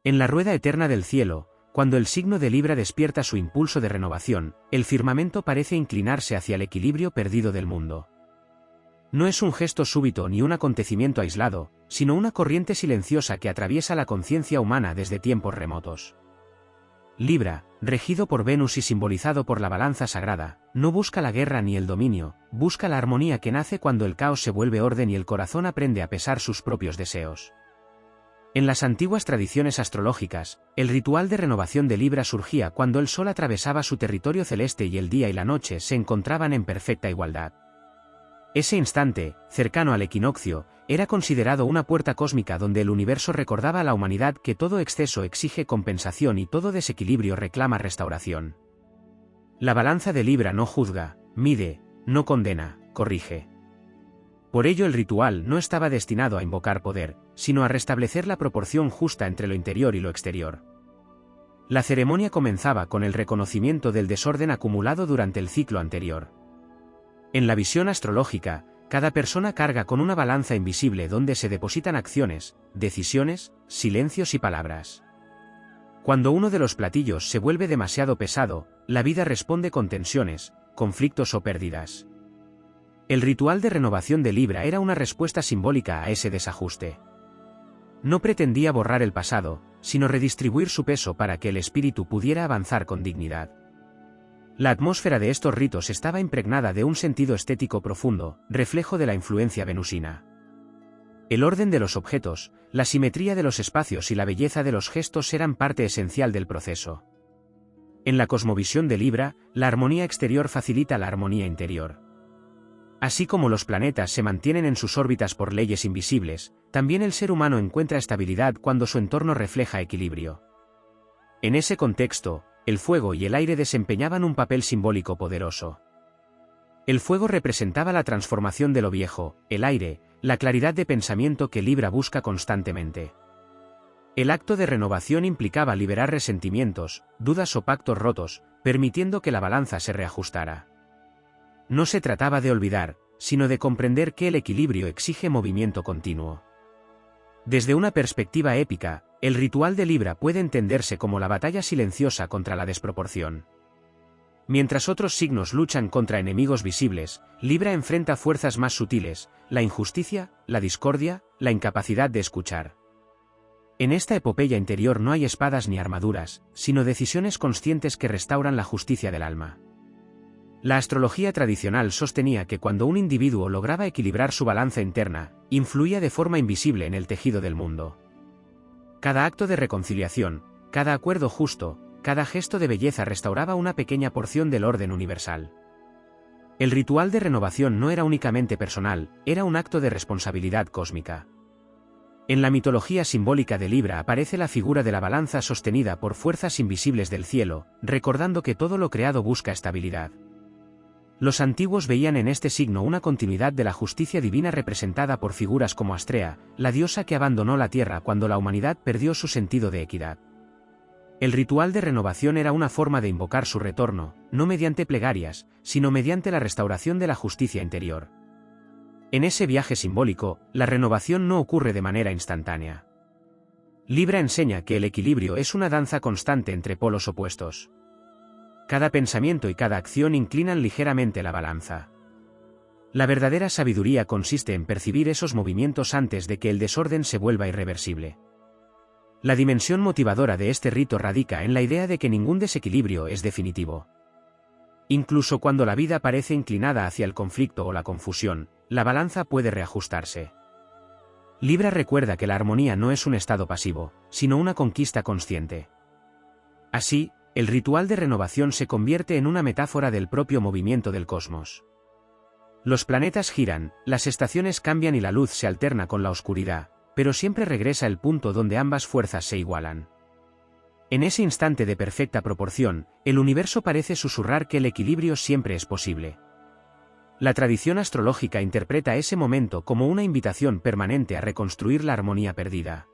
En la rueda eterna del cielo, cuando el signo de Libra despierta su impulso de renovación, el firmamento parece inclinarse hacia el equilibrio perdido del mundo. No es un gesto súbito ni un acontecimiento aislado, sino una corriente silenciosa que atraviesa la conciencia humana desde tiempos remotos. Libra, regido por Venus y simbolizado por la balanza sagrada, no busca la guerra ni el dominio, busca la armonía que nace cuando el caos se vuelve orden y el corazón aprende a pesar sus propios deseos. En las antiguas tradiciones astrológicas, el ritual de renovación de Libra surgía cuando el Sol atravesaba su territorio celeste y el día y la noche se encontraban en perfecta igualdad. Ese instante, cercano al equinoccio, era considerado una puerta cósmica donde el universo recordaba a la humanidad que todo exceso exige compensación y todo desequilibrio reclama restauración. La balanza de Libra no juzga, mide, no condena, corrige. Por ello el ritual no estaba destinado a invocar poder, sino a restablecer la proporción justa entre lo interior y lo exterior. La ceremonia comenzaba con el reconocimiento del desorden acumulado durante el ciclo anterior. En la visión astrológica, cada persona carga con una balanza invisible donde se depositan acciones, decisiones, silencios y palabras. Cuando uno de los platillos se vuelve demasiado pesado, la vida responde con tensiones, conflictos o pérdidas. El ritual de renovación de Libra era una respuesta simbólica a ese desajuste. No pretendía borrar el pasado, sino redistribuir su peso para que el espíritu pudiera avanzar con dignidad. La atmósfera de estos ritos estaba impregnada de un sentido estético profundo, reflejo de la influencia venusina. El orden de los objetos, la simetría de los espacios y la belleza de los gestos eran parte esencial del proceso. En la cosmovisión de Libra, la armonía exterior facilita la armonía interior. Así como los planetas se mantienen en sus órbitas por leyes invisibles, también el ser humano encuentra estabilidad cuando su entorno refleja equilibrio. En ese contexto, el fuego y el aire desempeñaban un papel simbólico poderoso. El fuego representaba la transformación de lo viejo, el aire, la claridad de pensamiento que Libra busca constantemente. El acto de renovación implicaba liberar resentimientos, dudas o pactos rotos, permitiendo que la balanza se reajustara. No se trataba de olvidar, sino de comprender que el equilibrio exige movimiento continuo. Desde una perspectiva épica, el ritual de Libra puede entenderse como la batalla silenciosa contra la desproporción. Mientras otros signos luchan contra enemigos visibles, Libra enfrenta fuerzas más sutiles, la injusticia, la discordia, la incapacidad de escuchar. En esta epopeya interior no hay espadas ni armaduras, sino decisiones conscientes que restauran la justicia del alma. La astrología tradicional sostenía que cuando un individuo lograba equilibrar su balanza interna, influía de forma invisible en el tejido del mundo. Cada acto de reconciliación, cada acuerdo justo, cada gesto de belleza restauraba una pequeña porción del orden universal. El ritual de renovación no era únicamente personal, era un acto de responsabilidad cósmica. En la mitología simbólica de Libra aparece la figura de la balanza sostenida por fuerzas invisibles del cielo, recordando que todo lo creado busca estabilidad. Los antiguos veían en este signo una continuidad de la justicia divina representada por figuras como Astrea, la diosa que abandonó la tierra cuando la humanidad perdió su sentido de equidad. El ritual de renovación era una forma de invocar su retorno, no mediante plegarias, sino mediante la restauración de la justicia interior. En ese viaje simbólico, la renovación no ocurre de manera instantánea. Libra enseña que el equilibrio es una danza constante entre polos opuestos. Cada pensamiento y cada acción inclinan ligeramente la balanza. La verdadera sabiduría consiste en percibir esos movimientos antes de que el desorden se vuelva irreversible. La dimensión motivadora de este rito radica en la idea de que ningún desequilibrio es definitivo. Incluso cuando la vida parece inclinada hacia el conflicto o la confusión, la balanza puede reajustarse. Libra recuerda que la armonía no es un estado pasivo, sino una conquista consciente. Así, el ritual de renovación se convierte en una metáfora del propio movimiento del cosmos. Los planetas giran, las estaciones cambian y la luz se alterna con la oscuridad, pero siempre regresa el punto donde ambas fuerzas se igualan. En ese instante de perfecta proporción, el universo parece susurrar que el equilibrio siempre es posible. La tradición astrológica interpreta ese momento como una invitación permanente a reconstruir la armonía perdida.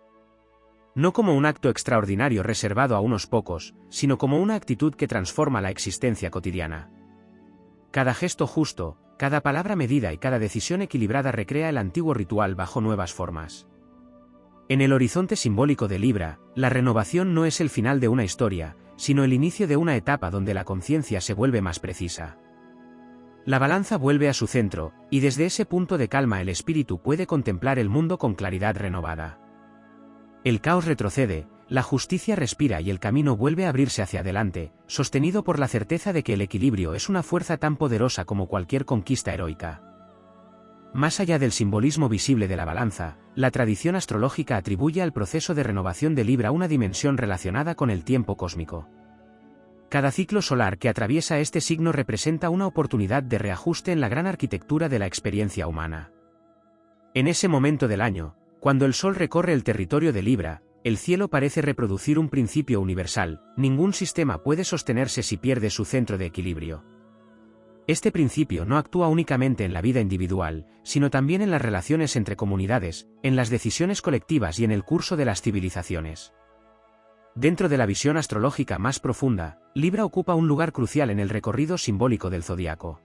No como un acto extraordinario reservado a unos pocos, sino como una actitud que transforma la existencia cotidiana. Cada gesto justo, cada palabra medida y cada decisión equilibrada recrea el antiguo ritual bajo nuevas formas. En el horizonte simbólico de Libra, la renovación no es el final de una historia, sino el inicio de una etapa donde la conciencia se vuelve más precisa. La balanza vuelve a su centro, y desde ese punto de calma el espíritu puede contemplar el mundo con claridad renovada. El caos retrocede, la justicia respira y el camino vuelve a abrirse hacia adelante, sostenido por la certeza de que el equilibrio es una fuerza tan poderosa como cualquier conquista heroica. Más allá del simbolismo visible de la balanza, la tradición astrológica atribuye al proceso de renovación de Libra una dimensión relacionada con el tiempo cósmico. Cada ciclo solar que atraviesa este signo representa una oportunidad de reajuste en la gran arquitectura de la experiencia humana. En ese momento del año, cuando el Sol recorre el territorio de Libra, el cielo parece reproducir un principio universal: ningún sistema puede sostenerse si pierde su centro de equilibrio. Este principio no actúa únicamente en la vida individual, sino también en las relaciones entre comunidades, en las decisiones colectivas y en el curso de las civilizaciones. Dentro de la visión astrológica más profunda, Libra ocupa un lugar crucial en el recorrido simbólico del zodiaco.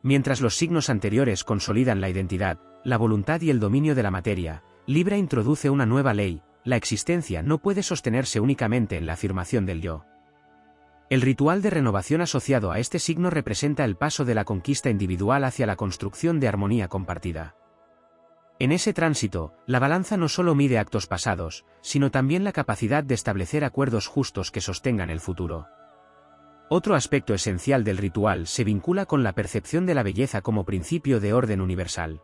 Mientras los signos anteriores consolidan la identidad, la voluntad y el dominio de la materia, Libra introduce una nueva ley: la existencia no puede sostenerse únicamente en la afirmación del yo. El ritual de renovación asociado a este signo representa el paso de la conquista individual hacia la construcción de armonía compartida. En ese tránsito, la balanza no solo mide actos pasados, sino también la capacidad de establecer acuerdos justos que sostengan el futuro. Otro aspecto esencial del ritual se vincula con la percepción de la belleza como principio de orden universal.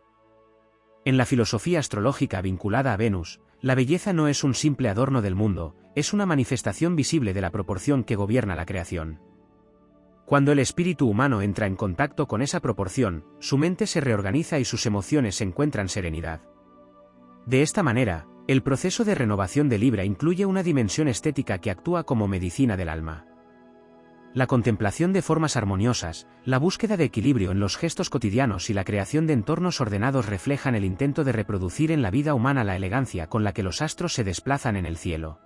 En la filosofía astrológica vinculada a Venus, la belleza no es un simple adorno del mundo, es una manifestación visible de la proporción que gobierna la creación. Cuando el espíritu humano entra en contacto con esa proporción, su mente se reorganiza y sus emociones encuentran serenidad. De esta manera, el proceso de renovación de Libra incluye una dimensión estética que actúa como medicina del alma. La contemplación de formas armoniosas, la búsqueda de equilibrio en los gestos cotidianos y la creación de entornos ordenados reflejan el intento de reproducir en la vida humana la elegancia con la que los astros se desplazan en el cielo.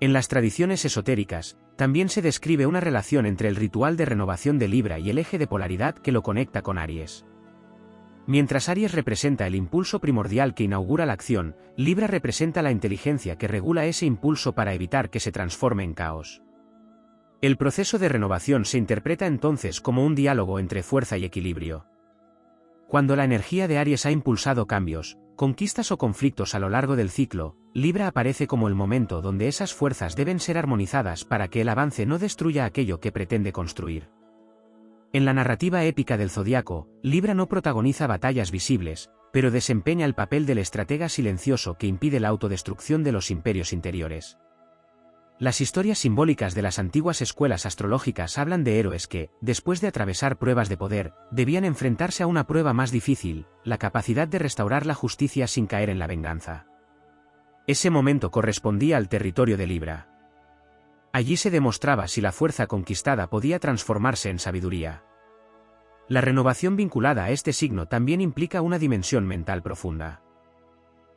En las tradiciones esotéricas, también se describe una relación entre el ritual de renovación de Libra y el eje de polaridad que lo conecta con Aries. Mientras Aries representa el impulso primordial que inaugura la acción, Libra representa la inteligencia que regula ese impulso para evitar que se transforme en caos. El proceso de renovación se interpreta entonces como un diálogo entre fuerza y equilibrio. Cuando la energía de Aries ha impulsado cambios, conquistas o conflictos a lo largo del ciclo, Libra aparece como el momento donde esas fuerzas deben ser armonizadas para que el avance no destruya aquello que pretende construir. En la narrativa épica del zodiaco, Libra no protagoniza batallas visibles, pero desempeña el papel del estratega silencioso que impide la autodestrucción de los imperios interiores. Las historias simbólicas de las antiguas escuelas astrológicas hablan de héroes que, después de atravesar pruebas de poder, debían enfrentarse a una prueba más difícil: la capacidad de restaurar la justicia sin caer en la venganza. Ese momento correspondía al territorio de Libra. Allí se demostraba si la fuerza conquistada podía transformarse en sabiduría. La renovación vinculada a este signo también implica una dimensión mental profunda.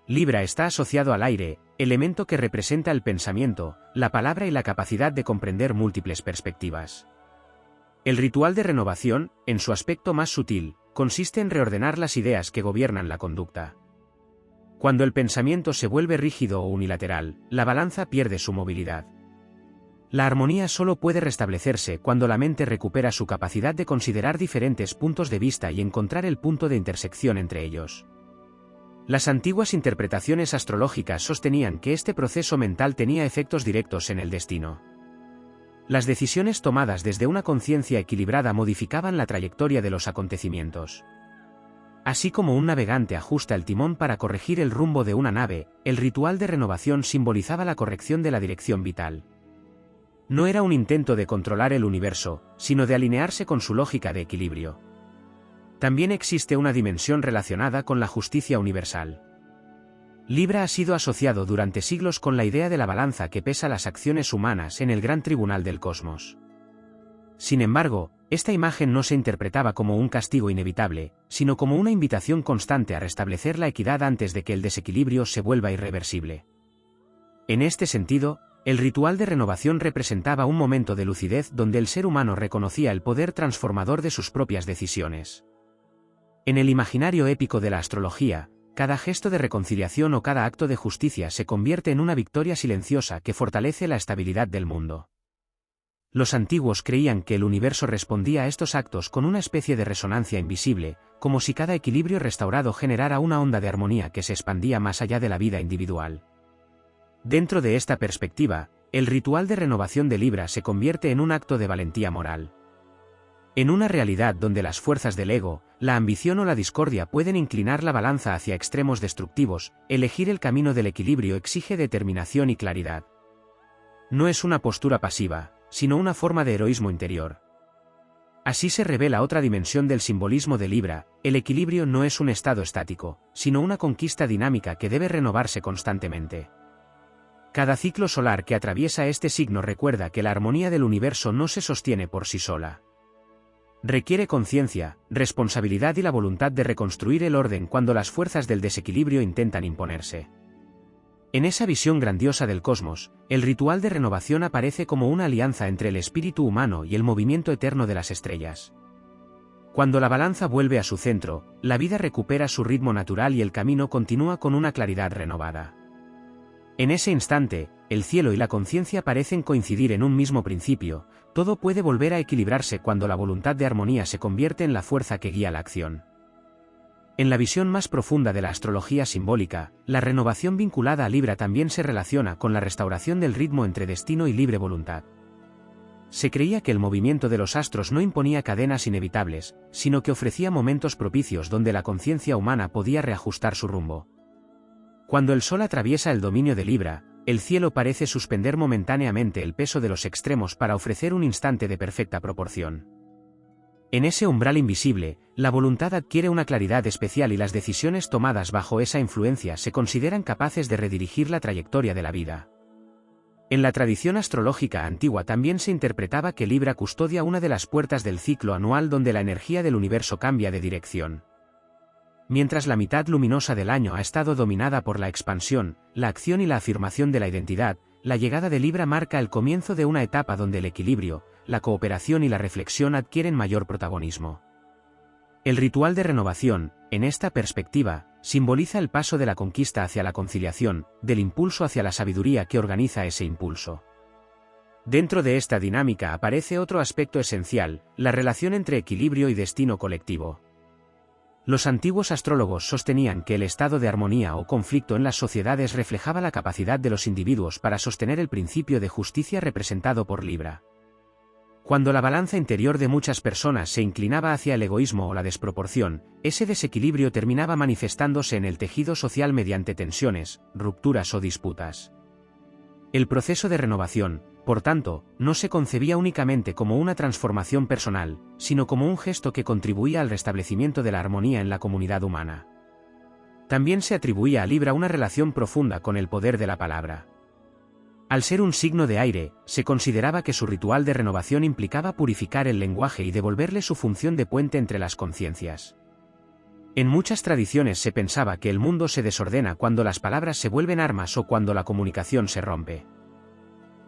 Libra está asociado al aire, elemento que representa el pensamiento, la palabra y la capacidad de comprender múltiples perspectivas. El ritual de renovación, en su aspecto más sutil, consiste en reordenar las ideas que gobiernan la conducta. Cuando el pensamiento se vuelve rígido o unilateral, la balanza pierde su movilidad. La armonía solo puede restablecerse cuando la mente recupera su capacidad de considerar diferentes puntos de vista y encontrar el punto de intersección entre ellos. Las antiguas interpretaciones astrológicas sostenían que este proceso mental tenía efectos directos en el destino. Las decisiones tomadas desde una conciencia equilibrada modificaban la trayectoria de los acontecimientos. Así como un navegante ajusta el timón para corregir el rumbo de una nave, el ritual de renovación simbolizaba la corrección de la dirección vital. No era un intento de controlar el universo, sino de alinearse con su lógica de equilibrio. También existe una dimensión relacionada con la justicia universal. Libra ha sido asociado durante siglos con la idea de la balanza que pesa las acciones humanas en el gran tribunal del cosmos. Sin embargo, esta imagen no se interpretaba como un castigo inevitable, sino como una invitación constante a restablecer la equidad antes de que el desequilibrio se vuelva irreversible. En este sentido, el ritual de renovación representaba un momento de lucidez donde el ser humano reconocía el poder transformador de sus propias decisiones. En el imaginario épico de la astrología, cada gesto de reconciliación o cada acto de justicia se convierte en una victoria silenciosa que fortalece la estabilidad del mundo. Los antiguos creían que el universo respondía a estos actos con una especie de resonancia invisible, como si cada equilibrio restaurado generara una onda de armonía que se expandía más allá de la vida individual. Dentro de esta perspectiva, el ritual de renovación de Libra se convierte en un acto de valentía moral. En una realidad donde las fuerzas del ego, la ambición o la discordia pueden inclinar la balanza hacia extremos destructivos, elegir el camino del equilibrio exige determinación y claridad. No es una postura pasiva, sino una forma de heroísmo interior. Así se revela otra dimensión del simbolismo de Libra: el equilibrio no es un estado estático, sino una conquista dinámica que debe renovarse constantemente. Cada ciclo solar que atraviesa este signo recuerda que la armonía del universo no se sostiene por sí sola. Requiere conciencia, responsabilidad y la voluntad de reconstruir el orden cuando las fuerzas del desequilibrio intentan imponerse. En esa visión grandiosa del cosmos, el ritual de renovación aparece como una alianza entre el espíritu humano y el movimiento eterno de las estrellas. Cuando la balanza vuelve a su centro, la vida recupera su ritmo natural y el camino continúa con una claridad renovada. En ese instante, el cielo y la conciencia parecen coincidir en un mismo principio: todo puede volver a equilibrarse cuando la voluntad de armonía se convierte en la fuerza que guía la acción. En la visión más profunda de la astrología simbólica, la renovación vinculada a Libra también se relaciona con la restauración del ritmo entre destino y libre voluntad. Se creía que el movimiento de los astros no imponía cadenas inevitables, sino que ofrecía momentos propicios donde la conciencia humana podía reajustar su rumbo. Cuando el Sol atraviesa el dominio de Libra, el cielo parece suspender momentáneamente el peso de los extremos para ofrecer un instante de perfecta proporción. En ese umbral invisible, la voluntad adquiere una claridad especial y las decisiones tomadas bajo esa influencia se consideran capaces de redirigir la trayectoria de la vida. En la tradición astrológica antigua también se interpretaba que Libra custodia una de las puertas del ciclo anual donde la energía del universo cambia de dirección. Mientras la mitad luminosa del año ha estado dominada por la expansión, la acción y la afirmación de la identidad, la llegada de Libra marca el comienzo de una etapa donde el equilibrio, la cooperación y la reflexión adquieren mayor protagonismo. El ritual de renovación, en esta perspectiva, simboliza el paso de la conquista hacia la conciliación, del impulso hacia la sabiduría que organiza ese impulso. Dentro de esta dinámica aparece otro aspecto esencial: la relación entre equilibrio y destino colectivo. Los antiguos astrólogos sostenían que el estado de armonía o conflicto en las sociedades reflejaba la capacidad de los individuos para sostener el principio de justicia representado por Libra. Cuando la balanza interior de muchas personas se inclinaba hacia el egoísmo o la desproporción, ese desequilibrio terminaba manifestándose en el tejido social mediante tensiones, rupturas o disputas. El proceso de renovación, por tanto, no se concebía únicamente como una transformación personal, sino como un gesto que contribuía al restablecimiento de la armonía en la comunidad humana. También se atribuía a Libra una relación profunda con el poder de la palabra. Al ser un signo de aire, se consideraba que su ritual de renovación implicaba purificar el lenguaje y devolverle su función de puente entre las conciencias. En muchas tradiciones se pensaba que el mundo se desordena cuando las palabras se vuelven armas o cuando la comunicación se rompe.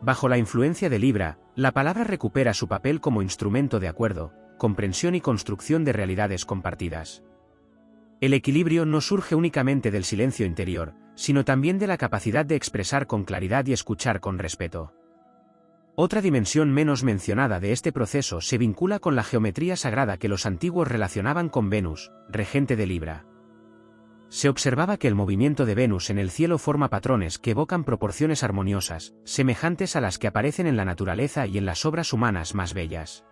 Bajo la influencia de Libra, la palabra recupera su papel como instrumento de acuerdo, comprensión y construcción de realidades compartidas. El equilibrio no surge únicamente del silencio interior, sino también de la capacidad de expresar con claridad y escuchar con respeto. Otra dimensión menos mencionada de este proceso se vincula con la geometría sagrada que los antiguos relacionaban con Venus, regente de Libra. Se observaba que el movimiento de Venus en el cielo forma patrones que evocan proporciones armoniosas, semejantes a las que aparecen en la naturaleza y en las obras humanas más bellas.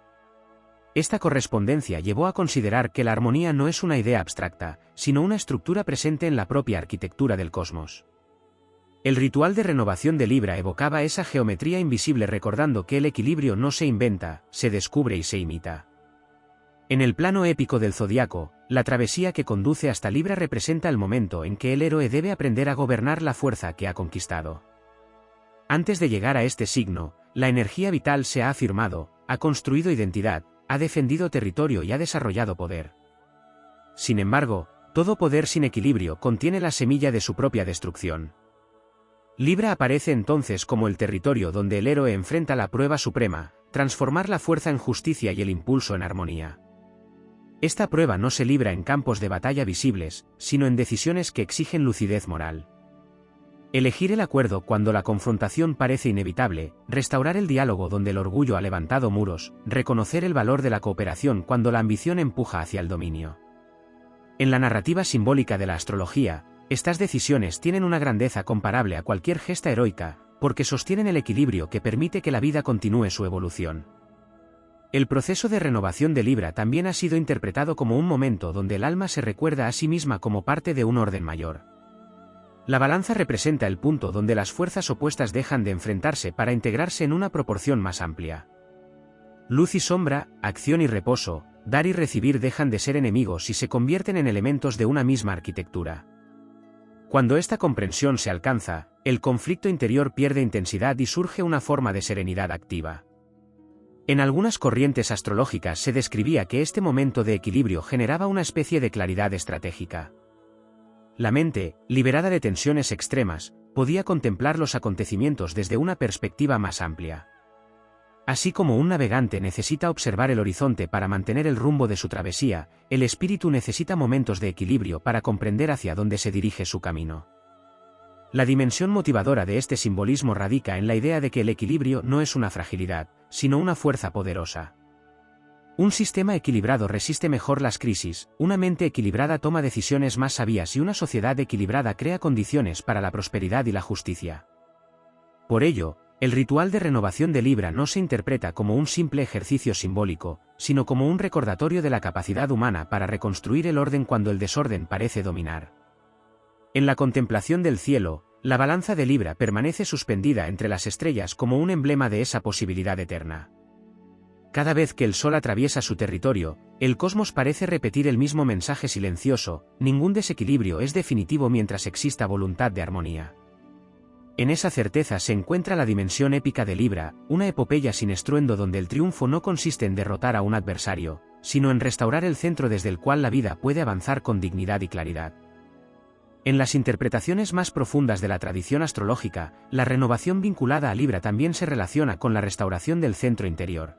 Esta correspondencia llevó a considerar que la armonía no es una idea abstracta, sino una estructura presente en la propia arquitectura del cosmos. El ritual de renovación de Libra evocaba esa geometría invisible, recordando que el equilibrio no se inventa, se descubre y se imita. En el plano épico del zodiaco, la travesía que conduce hasta Libra representa el momento en que el héroe debe aprender a gobernar la fuerza que ha conquistado. Antes de llegar a este signo, la energía vital se ha afirmado, ha construido identidad, ha defendido territorio y ha desarrollado poder. Sin embargo, todo poder sin equilibrio contiene la semilla de su propia destrucción. Libra aparece entonces como el territorio donde el héroe enfrenta la prueba suprema: transformar la fuerza en justicia y el impulso en armonía. Esta prueba no se libra en campos de batalla visibles, sino en decisiones que exigen lucidez moral. Elegir el acuerdo cuando la confrontación parece inevitable, restaurar el diálogo donde el orgullo ha levantado muros, reconocer el valor de la cooperación cuando la ambición empuja hacia el dominio. En la narrativa simbólica de la astrología, estas decisiones tienen una grandeza comparable a cualquier gesta heroica, porque sostienen el equilibrio que permite que la vida continúe su evolución. El proceso de renovación de Libra también ha sido interpretado como un momento donde el alma se recuerda a sí misma como parte de un orden mayor. La balanza representa el punto donde las fuerzas opuestas dejan de enfrentarse para integrarse en una proporción más amplia. Luz y sombra, acción y reposo, dar y recibir dejan de ser enemigos y se convierten en elementos de una misma arquitectura. Cuando esta comprensión se alcanza, el conflicto interior pierde intensidad y surge una forma de serenidad activa. En algunas corrientes astrológicas se describía que este momento de equilibrio generaba una especie de claridad estratégica. La mente, liberada de tensiones extremas, podía contemplar los acontecimientos desde una perspectiva más amplia. Así como un navegante necesita observar el horizonte para mantener el rumbo de su travesía, el espíritu necesita momentos de equilibrio para comprender hacia dónde se dirige su camino. La dimensión motivadora de este simbolismo radica en la idea de que el equilibrio no es una fragilidad, sino una fuerza poderosa. Un sistema equilibrado resiste mejor las crisis, una mente equilibrada toma decisiones más sabias y una sociedad equilibrada crea condiciones para la prosperidad y la justicia. Por ello, el ritual de renovación de Libra no se interpreta como un simple ejercicio simbólico, sino como un recordatorio de la capacidad humana para reconstruir el orden cuando el desorden parece dominar. En la contemplación del cielo, la balanza de Libra permanece suspendida entre las estrellas como un emblema de esa posibilidad eterna. Cada vez que el Sol atraviesa su territorio, el cosmos parece repetir el mismo mensaje silencioso: ningún desequilibrio es definitivo mientras exista voluntad de armonía. En esa certeza se encuentra la dimensión épica de Libra, una epopeya sin estruendo donde el triunfo no consiste en derrotar a un adversario, sino en restaurar el centro desde el cual la vida puede avanzar con dignidad y claridad. En las interpretaciones más profundas de la tradición astrológica, la renovación vinculada a Libra también se relaciona con la restauración del centro interior.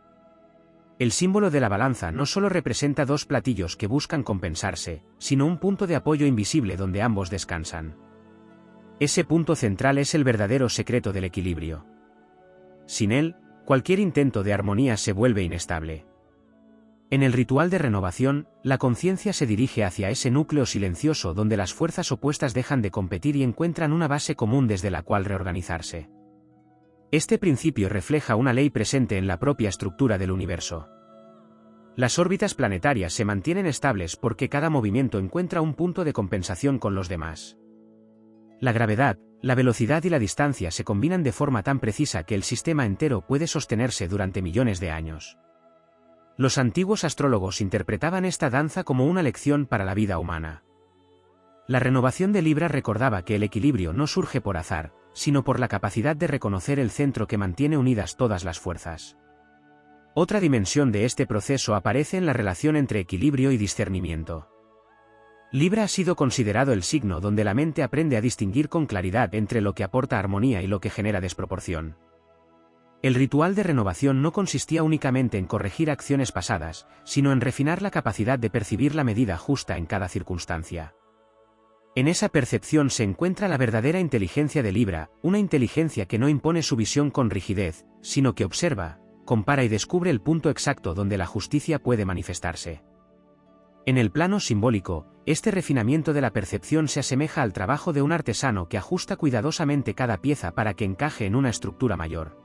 El símbolo de la balanza no solo representa dos platillos que buscan compensarse, sino un punto de apoyo invisible donde ambos descansan. Ese punto central es el verdadero secreto del equilibrio. Sin él, cualquier intento de armonía se vuelve inestable. En el ritual de renovación, la conciencia se dirige hacia ese núcleo silencioso donde las fuerzas opuestas dejan de competir y encuentran una base común desde la cual reorganizarse. Este principio refleja una ley presente en la propia estructura del universo. Las órbitas planetarias se mantienen estables porque cada movimiento encuentra un punto de compensación con los demás. La gravedad, la velocidad y la distancia se combinan de forma tan precisa que el sistema entero puede sostenerse durante millones de años. Los antiguos astrólogos interpretaban esta danza como una lección para la vida humana. La renovación de Libra recordaba que el equilibrio no surge por azar, sino por la capacidad de reconocer el centro que mantiene unidas todas las fuerzas. Otra dimensión de este proceso aparece en la relación entre equilibrio y discernimiento. Libra ha sido considerado el signo donde la mente aprende a distinguir con claridad entre lo que aporta armonía y lo que genera desproporción. El ritual de renovación no consistía únicamente en corregir acciones pasadas, sino en refinar la capacidad de percibir la medida justa en cada circunstancia. En esa percepción se encuentra la verdadera inteligencia de Libra, una inteligencia que no impone su visión con rigidez, sino que observa, compara y descubre el punto exacto donde la justicia puede manifestarse. En el plano simbólico, este refinamiento de la percepción se asemeja al trabajo de un artesano que ajusta cuidadosamente cada pieza para que encaje en una estructura mayor.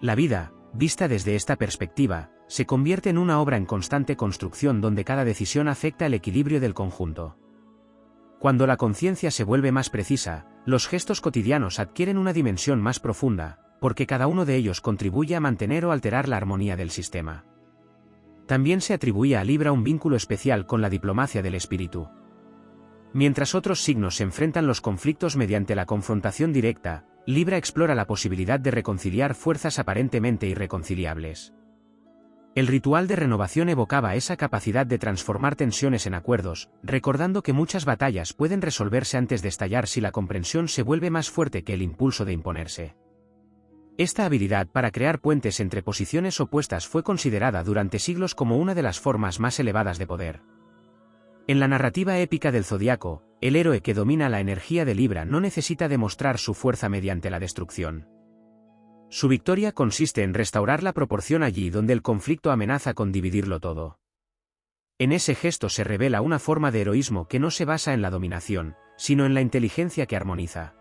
La vida, vista desde esta perspectiva, se convierte en una obra en constante construcción donde cada decisión afecta el equilibrio del conjunto. Cuando la conciencia se vuelve más precisa, los gestos cotidianos adquieren una dimensión más profunda, porque cada uno de ellos contribuye a mantener o alterar la armonía del sistema. También se atribuía a Libra un vínculo especial con la diplomacia del espíritu. Mientras otros signos se enfrentan los conflictos mediante la confrontación directa, Libra explora la posibilidad de reconciliar fuerzas aparentemente irreconciliables. El ritual de renovación evocaba esa capacidad de transformar tensiones en acuerdos, recordando que muchas batallas pueden resolverse antes de estallar si la comprensión se vuelve más fuerte que el impulso de imponerse. Esta habilidad para crear puentes entre posiciones opuestas fue considerada durante siglos como una de las formas más elevadas de poder. En la narrativa épica del Zodíaco, el héroe que domina la energía de Libra no necesita demostrar su fuerza mediante la destrucción. Su victoria consiste en restaurar la proporción allí donde el conflicto amenaza con dividirlo todo. En ese gesto se revela una forma de heroísmo que no se basa en la dominación, sino en la inteligencia que armoniza.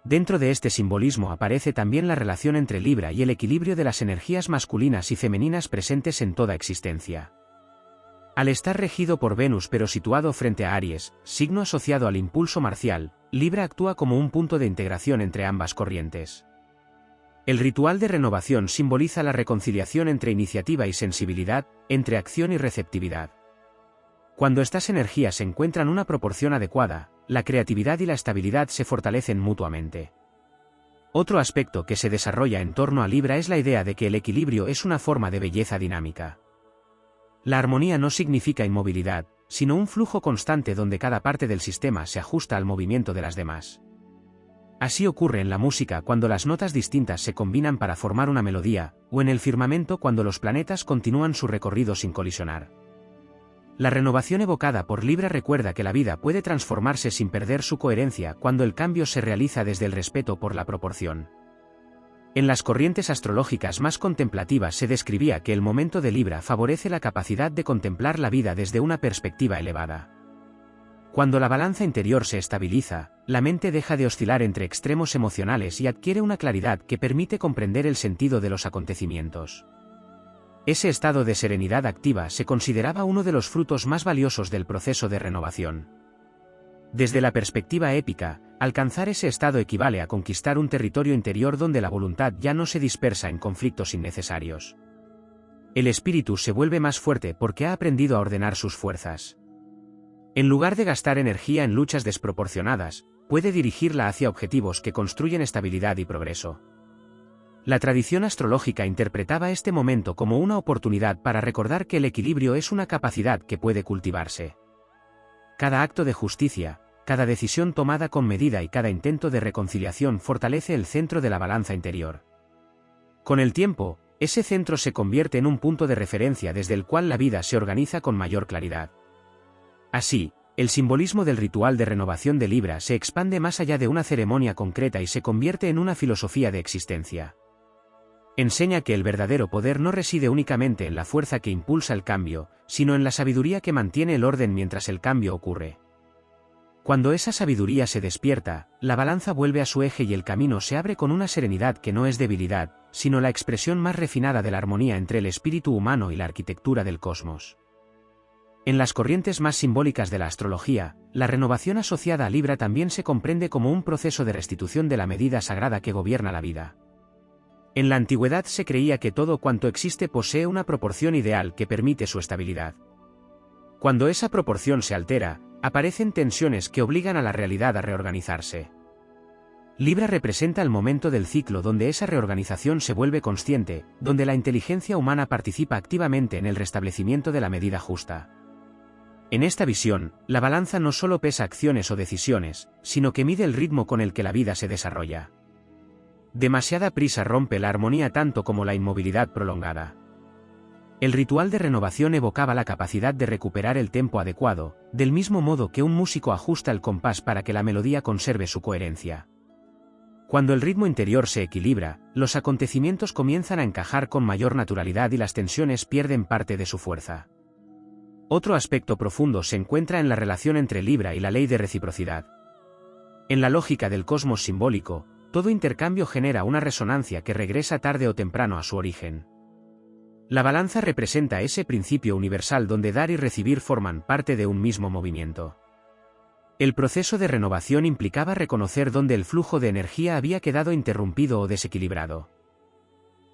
Dentro de este simbolismo aparece también la relación entre Libra y el equilibrio de las energías masculinas y femeninas presentes en toda existencia. Al estar regido por Venus pero situado frente a Aries, signo asociado al impulso marcial, Libra actúa como un punto de integración entre ambas corrientes. El ritual de renovación simboliza la reconciliación entre iniciativa y sensibilidad, entre acción y receptividad. Cuando estas energías encuentran una proporción adecuada, la creatividad y la estabilidad se fortalecen mutuamente. Otro aspecto que se desarrolla en torno a Libra es la idea de que el equilibrio es una forma de belleza dinámica. La armonía no significa inmovilidad, sino un flujo constante donde cada parte del sistema se ajusta al movimiento de las demás. Así ocurre en la música cuando las notas distintas se combinan para formar una melodía, o en el firmamento cuando los planetas continúan su recorrido sin colisionar. La renovación evocada por Libra recuerda que la vida puede transformarse sin perder su coherencia cuando el cambio se realiza desde el respeto por la proporción. En las corrientes astrológicas más contemplativas se describía que el momento de Libra favorece la capacidad de contemplar la vida desde una perspectiva elevada. Cuando la balanza interior se estabiliza, la mente deja de oscilar entre extremos emocionales y adquiere una claridad que permite comprender el sentido de los acontecimientos. Ese estado de serenidad activa se consideraba uno de los frutos más valiosos del proceso de renovación. Desde la perspectiva épica, alcanzar ese estado equivale a conquistar un territorio interior donde la voluntad ya no se dispersa en conflictos innecesarios. El espíritu se vuelve más fuerte porque ha aprendido a ordenar sus fuerzas. En lugar de gastar energía en luchas desproporcionadas, puede dirigirla hacia objetivos que construyen estabilidad y progreso. La tradición astrológica interpretaba este momento como una oportunidad para recordar que el equilibrio es una capacidad que puede cultivarse. Cada acto de justicia, cada decisión tomada con medida y cada intento de reconciliación fortalece el centro de la balanza interior. Con el tiempo, ese centro se convierte en un punto de referencia desde el cual la vida se organiza con mayor claridad. Así, el simbolismo del ritual de renovación de Libra se expande más allá de una ceremonia concreta y se convierte en una filosofía de existencia. Enseña que el verdadero poder no reside únicamente en la fuerza que impulsa el cambio, sino en la sabiduría que mantiene el orden mientras el cambio ocurre. Cuando esa sabiduría se despierta, la balanza vuelve a su eje y el camino se abre con una serenidad que no es debilidad, sino la expresión más refinada de la armonía entre el espíritu humano y la arquitectura del cosmos. En las corrientes más simbólicas de la astrología, la renovación asociada a Libra también se comprende como un proceso de restitución de la medida sagrada que gobierna la vida. En la antigüedad se creía que todo cuanto existe posee una proporción ideal que permite su estabilidad. Cuando esa proporción se altera, aparecen tensiones que obligan a la realidad a reorganizarse. Libra representa el momento del ciclo donde esa reorganización se vuelve consciente, donde la inteligencia humana participa activamente en el restablecimiento de la medida justa. En esta visión, la balanza no solo pesa acciones o decisiones, sino que mide el ritmo con el que la vida se desarrolla. Demasiada prisa rompe la armonía tanto como la inmovilidad prolongada. El ritual de renovación evocaba la capacidad de recuperar el tempo adecuado, del mismo modo que un músico ajusta el compás para que la melodía conserve su coherencia. Cuando el ritmo interior se equilibra, los acontecimientos comienzan a encajar con mayor naturalidad y las tensiones pierden parte de su fuerza. Otro aspecto profundo se encuentra en la relación entre Libra y la ley de reciprocidad. En la lógica del cosmos simbólico, todo intercambio genera una resonancia que regresa tarde o temprano a su origen. La balanza representa ese principio universal donde dar y recibir forman parte de un mismo movimiento. El proceso de renovación implicaba reconocer dónde el flujo de energía había quedado interrumpido o desequilibrado.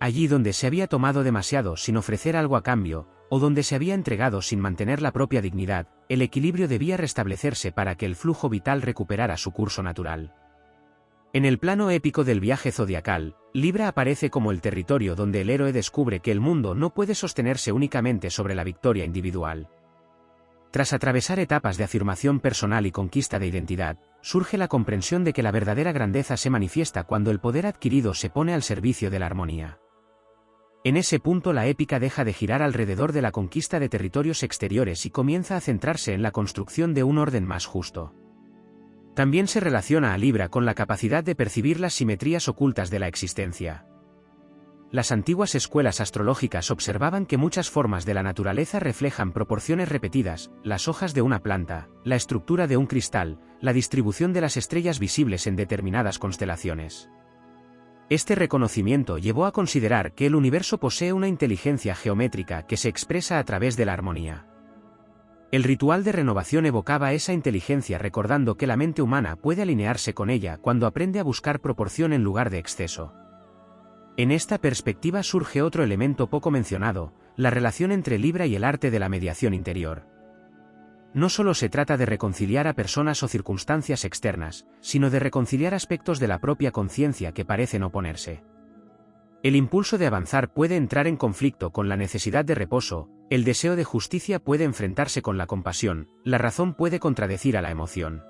Allí donde se había tomado demasiado sin ofrecer algo a cambio, o donde se había entregado sin mantener la propia dignidad, el equilibrio debía restablecerse para que el flujo vital recuperara su curso natural. En el plano épico del viaje zodiacal, Libra aparece como el territorio donde el héroe descubre que el mundo no puede sostenerse únicamente sobre la victoria individual. Tras atravesar etapas de afirmación personal y conquista de identidad, surge la comprensión de que la verdadera grandeza se manifiesta cuando el poder adquirido se pone al servicio de la armonía. En ese punto la épica deja de girar alrededor de la conquista de territorios exteriores y comienza a centrarse en la construcción de un orden más justo. También se relaciona a Libra con la capacidad de percibir las simetrías ocultas de la existencia. Las antiguas escuelas astrológicas observaban que muchas formas de la naturaleza reflejan proporciones repetidas, las hojas de una planta, la estructura de un cristal, la distribución de las estrellas visibles en determinadas constelaciones. Este reconocimiento llevó a considerar que el universo posee una inteligencia geométrica que se expresa a través de la armonía. El ritual de renovación evocaba esa inteligencia recordando que la mente humana puede alinearse con ella cuando aprende a buscar proporción en lugar de exceso. En esta perspectiva surge otro elemento poco mencionado, la relación entre Libra y el arte de la mediación interior. No solo se trata de reconciliar a personas o circunstancias externas, sino de reconciliar aspectos de la propia conciencia que parecen oponerse. El impulso de avanzar puede entrar en conflicto con la necesidad de reposo, el deseo de justicia puede enfrentarse con la compasión, la razón puede contradecir a la emoción.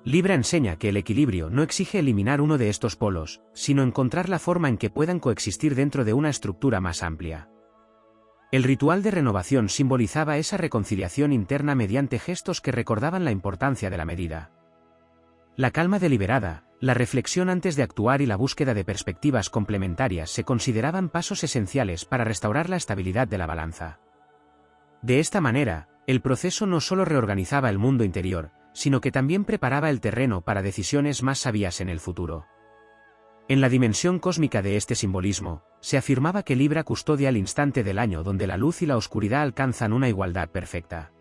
Libra enseña que el equilibrio no exige eliminar uno de estos polos, sino encontrar la forma en que puedan coexistir dentro de una estructura más amplia. El ritual de renovación simbolizaba esa reconciliación interna mediante gestos que recordaban la importancia de la medida. La calma deliberada, la reflexión antes de actuar y la búsqueda de perspectivas complementarias se consideraban pasos esenciales para restaurar la estabilidad de la balanza. De esta manera, el proceso no solo reorganizaba el mundo interior, sino que también preparaba el terreno para decisiones más sabias en el futuro. En la dimensión cósmica de este simbolismo, se afirmaba que Libra custodia el instante del año donde la luz y la oscuridad alcanzan una igualdad perfecta.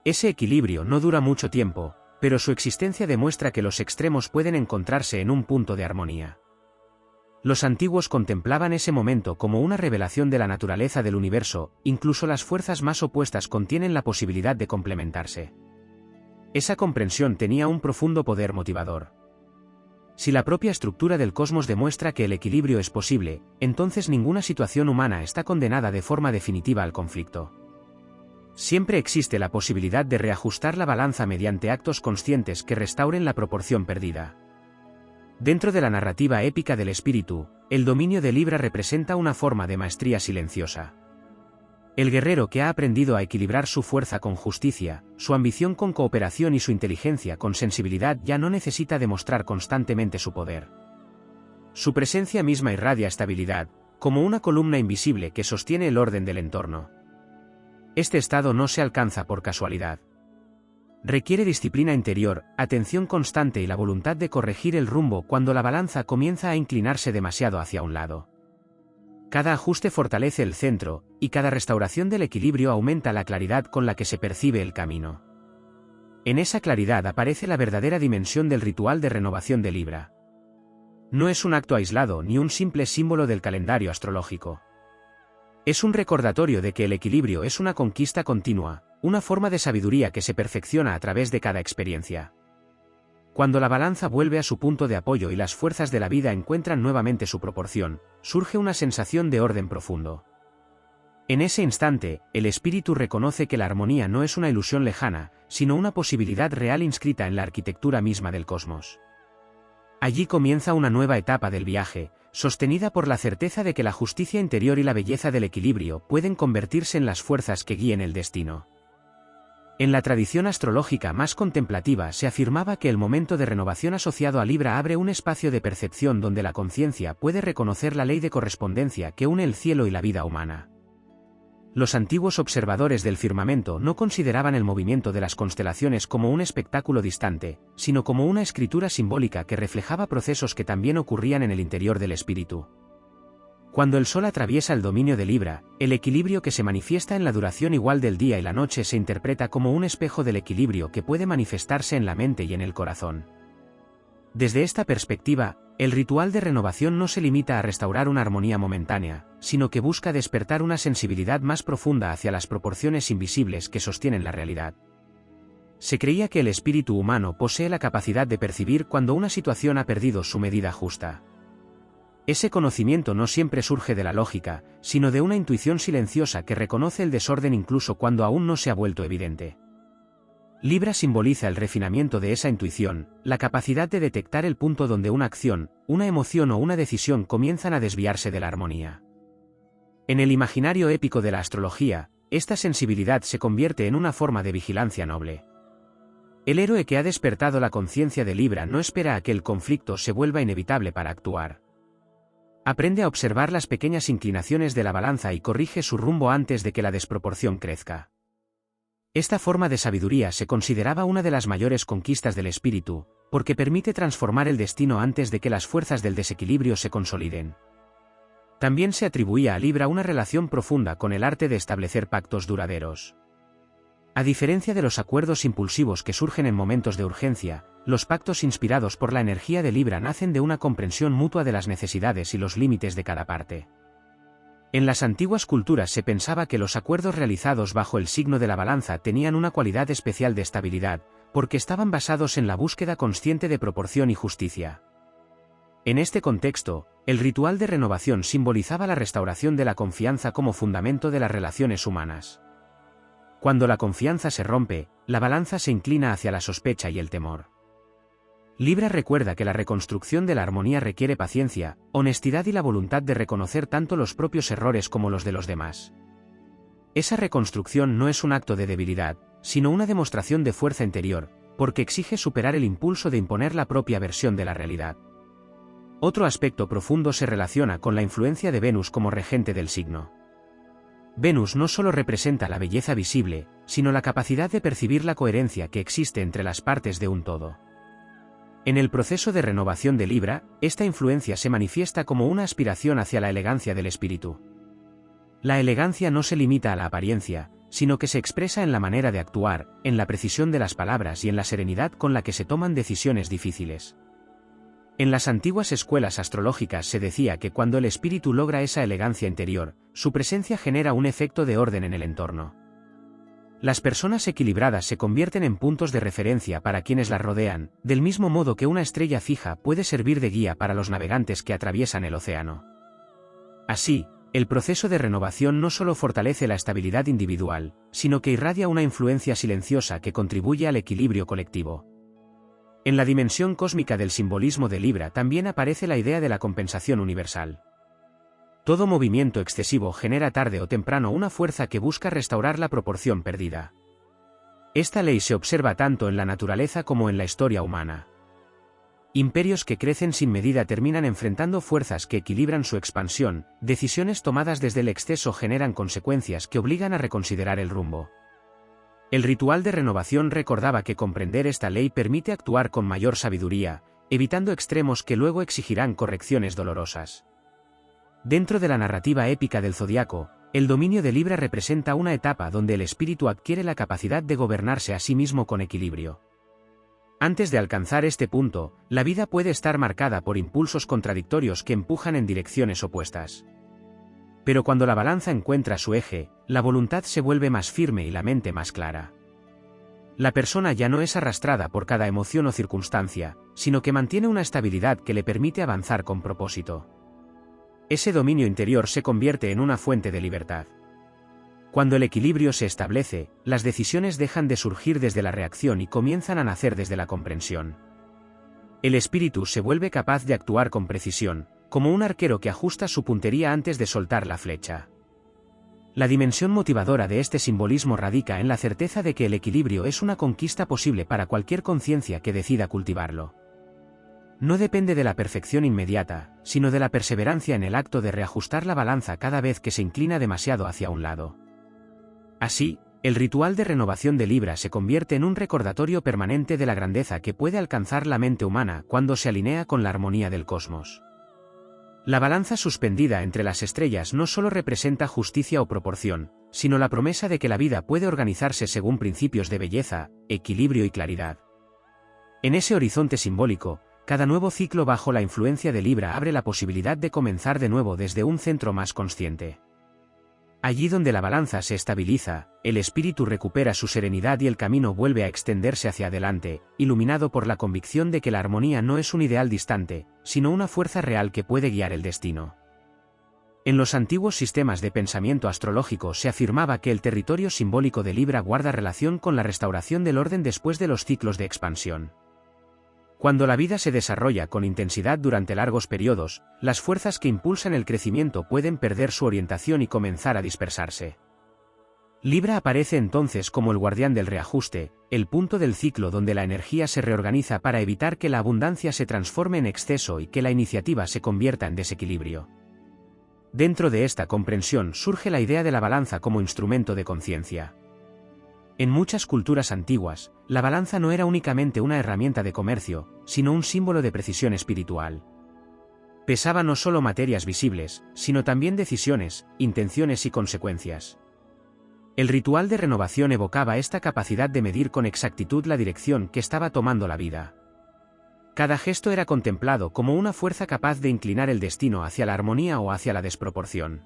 Ese equilibrio no dura mucho tiempo, pero su existencia demuestra que los extremos pueden encontrarse en un punto de armonía. Los antiguos contemplaban ese momento como una revelación de la naturaleza del universo, incluso las fuerzas más opuestas contienen la posibilidad de complementarse. Esa comprensión tenía un profundo poder motivador. Si la propia estructura del cosmos demuestra que el equilibrio es posible, entonces ninguna situación humana está condenada de forma definitiva al conflicto. Siempre existe la posibilidad de reajustar la balanza mediante actos conscientes que restauren la proporción perdida. Dentro de la narrativa épica del espíritu, el dominio de Libra representa una forma de maestría silenciosa. El guerrero que ha aprendido a equilibrar su fuerza con justicia, su ambición con cooperación y su inteligencia con sensibilidad ya no necesita demostrar constantemente su poder. Su presencia misma irradia estabilidad, como una columna invisible que sostiene el orden del entorno. Este estado no se alcanza por casualidad. Requiere disciplina interior, atención constante y la voluntad de corregir el rumbo cuando la balanza comienza a inclinarse demasiado hacia un lado. Cada ajuste fortalece el centro, y cada restauración del equilibrio aumenta la claridad con la que se percibe el camino. En esa claridad aparece la verdadera dimensión del ritual de renovación de Libra. No es un acto aislado ni un simple símbolo del calendario astrológico. Es un recordatorio de que el equilibrio es una conquista continua, una forma de sabiduría que se perfecciona a través de cada experiencia. Cuando la balanza vuelve a su punto de apoyo y las fuerzas de la vida encuentran nuevamente su proporción, surge una sensación de orden profundo. En ese instante, el espíritu reconoce que la armonía no es una ilusión lejana, sino una posibilidad real inscrita en la arquitectura misma del cosmos. Allí comienza una nueva etapa del viaje, sostenida por la certeza de que la justicia interior y la belleza del equilibrio pueden convertirse en las fuerzas que guíen el destino. En la tradición astrológica más contemplativa se afirmaba que el momento de renovación asociado a Libra abre un espacio de percepción donde la conciencia puede reconocer la ley de correspondencia que une el cielo y la vida humana. Los antiguos observadores del firmamento no consideraban el movimiento de las constelaciones como un espectáculo distante, sino como una escritura simbólica que reflejaba procesos que también ocurrían en el interior del espíritu. Cuando el Sol atraviesa el dominio de Libra, el equilibrio que se manifiesta en la duración igual del día y la noche se interpreta como un espejo del equilibrio que puede manifestarse en la mente y en el corazón. Desde esta perspectiva, el ritual de renovación no se limita a restaurar una armonía momentánea, sino que busca despertar una sensibilidad más profunda hacia las proporciones invisibles que sostienen la realidad. Se creía que el espíritu humano posee la capacidad de percibir cuando una situación ha perdido su medida justa. Ese conocimiento no siempre surge de la lógica, sino de una intuición silenciosa que reconoce el desorden incluso cuando aún no se ha vuelto evidente. Libra simboliza el refinamiento de esa intuición, la capacidad de detectar el punto donde una acción, una emoción o una decisión comienzan a desviarse de la armonía. En el imaginario épico de la astrología, esta sensibilidad se convierte en una forma de vigilancia noble. El héroe que ha despertado la conciencia de Libra no espera a que el conflicto se vuelva inevitable para actuar. Aprende a observar las pequeñas inclinaciones de la balanza y corrige su rumbo antes de que la desproporción crezca. Esta forma de sabiduría se consideraba una de las mayores conquistas del espíritu, porque permite transformar el destino antes de que las fuerzas del desequilibrio se consoliden. También se atribuía a Libra una relación profunda con el arte de establecer pactos duraderos. A diferencia de los acuerdos impulsivos que surgen en momentos de urgencia, los pactos inspirados por la energía de Libra nacen de una comprensión mutua de las necesidades y los límites de cada parte. En las antiguas culturas se pensaba que los acuerdos realizados bajo el signo de la balanza tenían una cualidad especial de estabilidad, porque estaban basados en la búsqueda consciente de proporción y justicia. En este contexto, el ritual de renovación simbolizaba la restauración de la confianza como fundamento de las relaciones humanas. Cuando la confianza se rompe, la balanza se inclina hacia la sospecha y el temor. Libra recuerda que la reconstrucción de la armonía requiere paciencia, honestidad y la voluntad de reconocer tanto los propios errores como los de los demás. Esa reconstrucción no es un acto de debilidad, sino una demostración de fuerza interior, porque exige superar el impulso de imponer la propia versión de la realidad. Otro aspecto profundo se relaciona con la influencia de Venus como regente del signo. Venus no solo representa la belleza visible, sino la capacidad de percibir la coherencia que existe entre las partes de un todo. En el proceso de renovación de Libra, esta influencia se manifiesta como una aspiración hacia la elegancia del espíritu. La elegancia no se limita a la apariencia, sino que se expresa en la manera de actuar, en la precisión de las palabras y en la serenidad con la que se toman decisiones difíciles. En las antiguas escuelas astrológicas se decía que cuando el espíritu logra esa elegancia interior, su presencia genera un efecto de orden en el entorno. Las personas equilibradas se convierten en puntos de referencia para quienes las rodean, del mismo modo que una estrella fija puede servir de guía para los navegantes que atraviesan el océano. Así, el proceso de renovación no solo fortalece la estabilidad individual, sino que irradia una influencia silenciosa que contribuye al equilibrio colectivo. En la dimensión cósmica del simbolismo de Libra también aparece la idea de la compensación universal. Todo movimiento excesivo genera tarde o temprano una fuerza que busca restaurar la proporción perdida. Esta ley se observa tanto en la naturaleza como en la historia humana. Imperios que crecen sin medida terminan enfrentando fuerzas que equilibran su expansión, decisiones tomadas desde el exceso generan consecuencias que obligan a reconsiderar el rumbo. El ritual de renovación recordaba que comprender esta ley permite actuar con mayor sabiduría, evitando extremos que luego exigirán correcciones dolorosas. Dentro de la narrativa épica del zodiaco, el dominio de Libra representa una etapa donde el espíritu adquiere la capacidad de gobernarse a sí mismo con equilibrio. Antes de alcanzar este punto, la vida puede estar marcada por impulsos contradictorios que empujan en direcciones opuestas. Pero cuando la balanza encuentra su eje, la voluntad se vuelve más firme y la mente más clara. La persona ya no es arrastrada por cada emoción o circunstancia, sino que mantiene una estabilidad que le permite avanzar con propósito. Ese dominio interior se convierte en una fuente de libertad. Cuando el equilibrio se establece, las decisiones dejan de surgir desde la reacción y comienzan a nacer desde la comprensión. El espíritu se vuelve capaz de actuar con precisión, como un arquero que ajusta su puntería antes de soltar la flecha. La dimensión motivadora de este simbolismo radica en la certeza de que el equilibrio es una conquista posible para cualquier conciencia que decida cultivarlo. No depende de la perfección inmediata, sino de la perseverancia en el acto de reajustar la balanza cada vez que se inclina demasiado hacia un lado. Así, el ritual de renovación de Libra se convierte en un recordatorio permanente de la grandeza que puede alcanzar la mente humana cuando se alinea con la armonía del cosmos. La balanza suspendida entre las estrellas no solo representa justicia o proporción, sino la promesa de que la vida puede organizarse según principios de belleza, equilibrio y claridad. En ese horizonte simbólico, cada nuevo ciclo bajo la influencia de Libra abre la posibilidad de comenzar de nuevo desde un centro más consciente. Allí donde la balanza se estabiliza, el espíritu recupera su serenidad y el camino vuelve a extenderse hacia adelante, iluminado por la convicción de que la armonía no es un ideal distante, sino una fuerza real que puede guiar el destino. En los antiguos sistemas de pensamiento astrológico se afirmaba que el territorio simbólico de Libra guarda relación con la restauración del orden después de los ciclos de expansión. Cuando la vida se desarrolla con intensidad durante largos periodos, las fuerzas que impulsan el crecimiento pueden perder su orientación y comenzar a dispersarse. Libra aparece entonces como el guardián del reajuste, el punto del ciclo donde la energía se reorganiza para evitar que la abundancia se transforme en exceso y que la iniciativa se convierta en desequilibrio. Dentro de esta comprensión surge la idea de la balanza como instrumento de conciencia. En muchas culturas antiguas, la balanza no era únicamente una herramienta de comercio, sino un símbolo de precisión espiritual. Pesaba no solo materias visibles, sino también decisiones, intenciones y consecuencias. El ritual de renovación evocaba esta capacidad de medir con exactitud la dirección que estaba tomando la vida. Cada gesto era contemplado como una fuerza capaz de inclinar el destino hacia la armonía o hacia la desproporción.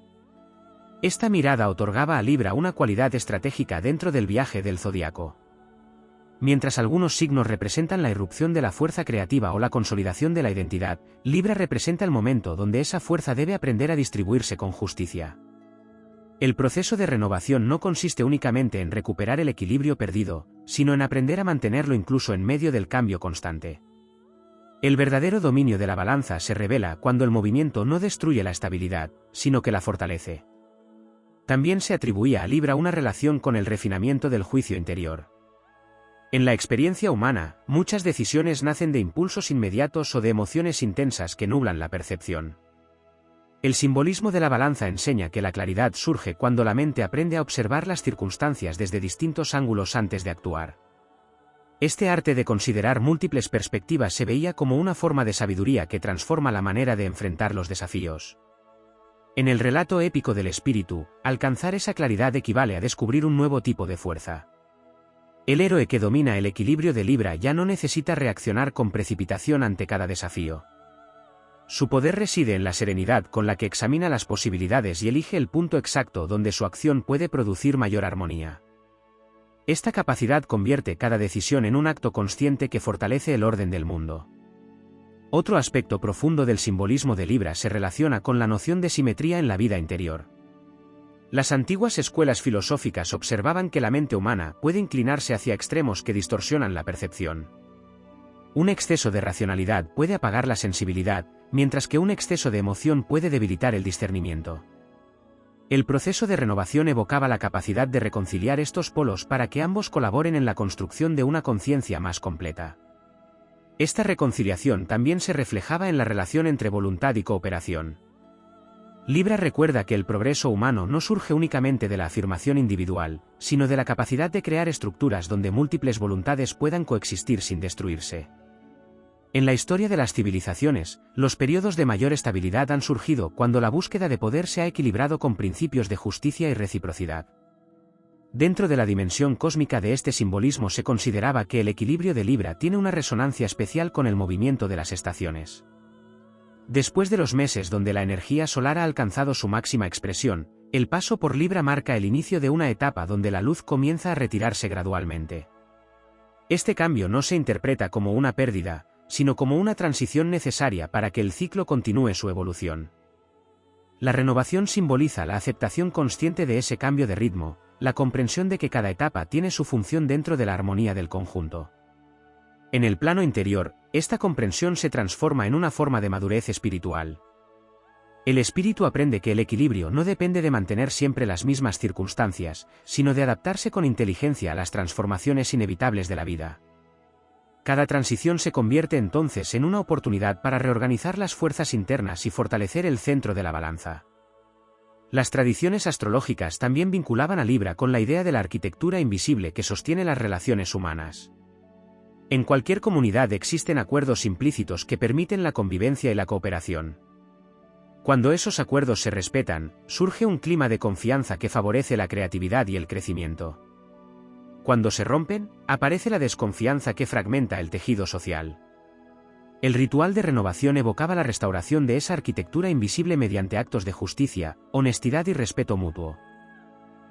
Esta mirada otorgaba a Libra una cualidad estratégica dentro del viaje del zodiaco. Mientras algunos signos representan la irrupción de la fuerza creativa o la consolidación de la identidad, Libra representa el momento donde esa fuerza debe aprender a distribuirse con justicia. El proceso de renovación no consiste únicamente en recuperar el equilibrio perdido, sino en aprender a mantenerlo incluso en medio del cambio constante. El verdadero dominio de la balanza se revela cuando el movimiento no destruye la estabilidad, sino que la fortalece. También se atribuía a Libra una relación con el refinamiento del juicio interior. En la experiencia humana, muchas decisiones nacen de impulsos inmediatos o de emociones intensas que nublan la percepción. El simbolismo de la balanza enseña que la claridad surge cuando la mente aprende a observar las circunstancias desde distintos ángulos antes de actuar. Este arte de considerar múltiples perspectivas se veía como una forma de sabiduría que transforma la manera de enfrentar los desafíos. En el relato épico del espíritu, alcanzar esa claridad equivale a descubrir un nuevo tipo de fuerza. El héroe que domina el equilibrio de Libra ya no necesita reaccionar con precipitación ante cada desafío. Su poder reside en la serenidad con la que examina las posibilidades y elige el punto exacto donde su acción puede producir mayor armonía. Esta capacidad convierte cada decisión en un acto consciente que fortalece el orden del mundo. Otro aspecto profundo del simbolismo de Libra se relaciona con la noción de simetría en la vida interior. Las antiguas escuelas filosóficas observaban que la mente humana puede inclinarse hacia extremos que distorsionan la percepción. Un exceso de racionalidad puede apagar la sensibilidad, mientras que un exceso de emoción puede debilitar el discernimiento. El proceso de renovación evocaba la capacidad de reconciliar estos polos para que ambos colaboren en la construcción de una conciencia más completa. Esta reconciliación también se reflejaba en la relación entre voluntad y cooperación. Libra recuerda que el progreso humano no surge únicamente de la afirmación individual, sino de la capacidad de crear estructuras donde múltiples voluntades puedan coexistir sin destruirse. En la historia de las civilizaciones, los periodos de mayor estabilidad han surgido cuando la búsqueda de poder se ha equilibrado con principios de justicia y reciprocidad. Dentro de la dimensión cósmica de este simbolismo se consideraba que el equilibrio de Libra tiene una resonancia especial con el movimiento de las estaciones. Después de los meses donde la energía solar ha alcanzado su máxima expresión, el paso por Libra marca el inicio de una etapa donde la luz comienza a retirarse gradualmente. Este cambio no se interpreta como una pérdida, sino como una transición necesaria para que el ciclo continúe su evolución. La renovación simboliza la aceptación consciente de ese cambio de ritmo, la comprensión de que cada etapa tiene su función dentro de la armonía del conjunto. En el plano interior, esta comprensión se transforma en una forma de madurez espiritual. El espíritu aprende que el equilibrio no depende de mantener siempre las mismas circunstancias, sino de adaptarse con inteligencia a las transformaciones inevitables de la vida. Cada transición se convierte entonces en una oportunidad para reorganizar las fuerzas internas y fortalecer el centro de la balanza. Las tradiciones astrológicas también vinculaban a Libra con la idea de la arquitectura invisible que sostiene las relaciones humanas. En cualquier comunidad existen acuerdos implícitos que permiten la convivencia y la cooperación. Cuando esos acuerdos se respetan, surge un clima de confianza que favorece la creatividad y el crecimiento. Cuando se rompen, aparece la desconfianza que fragmenta el tejido social. El ritual de renovación evocaba la restauración de esa arquitectura invisible mediante actos de justicia, honestidad y respeto mutuo.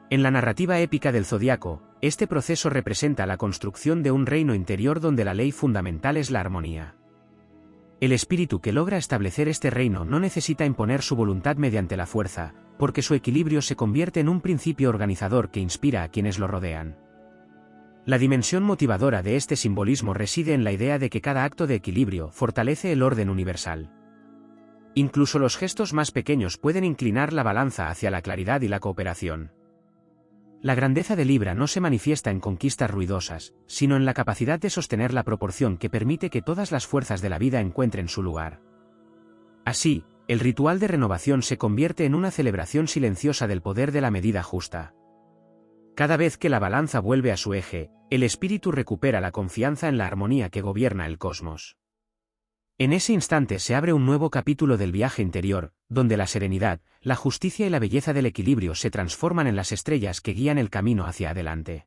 En la narrativa épica del zodiaco, este proceso representa la construcción de un reino interior donde la ley fundamental es la armonía. El espíritu que logra establecer este reino no necesita imponer su voluntad mediante la fuerza, porque su equilibrio se convierte en un principio organizador que inspira a quienes lo rodean. La dimensión motivadora de este simbolismo reside en la idea de que cada acto de equilibrio fortalece el orden universal. Incluso los gestos más pequeños pueden inclinar la balanza hacia la claridad y la cooperación. La grandeza de Libra no se manifiesta en conquistas ruidosas, sino en la capacidad de sostener la proporción que permite que todas las fuerzas de la vida encuentren su lugar. Así, el ritual de renovación se convierte en una celebración silenciosa del poder de la medida justa. Cada vez que la balanza vuelve a su eje, el espíritu recupera la confianza en la armonía que gobierna el cosmos. En ese instante se abre un nuevo capítulo del viaje interior, donde la serenidad, la justicia y la belleza del equilibrio se transforman en las estrellas que guían el camino hacia adelante.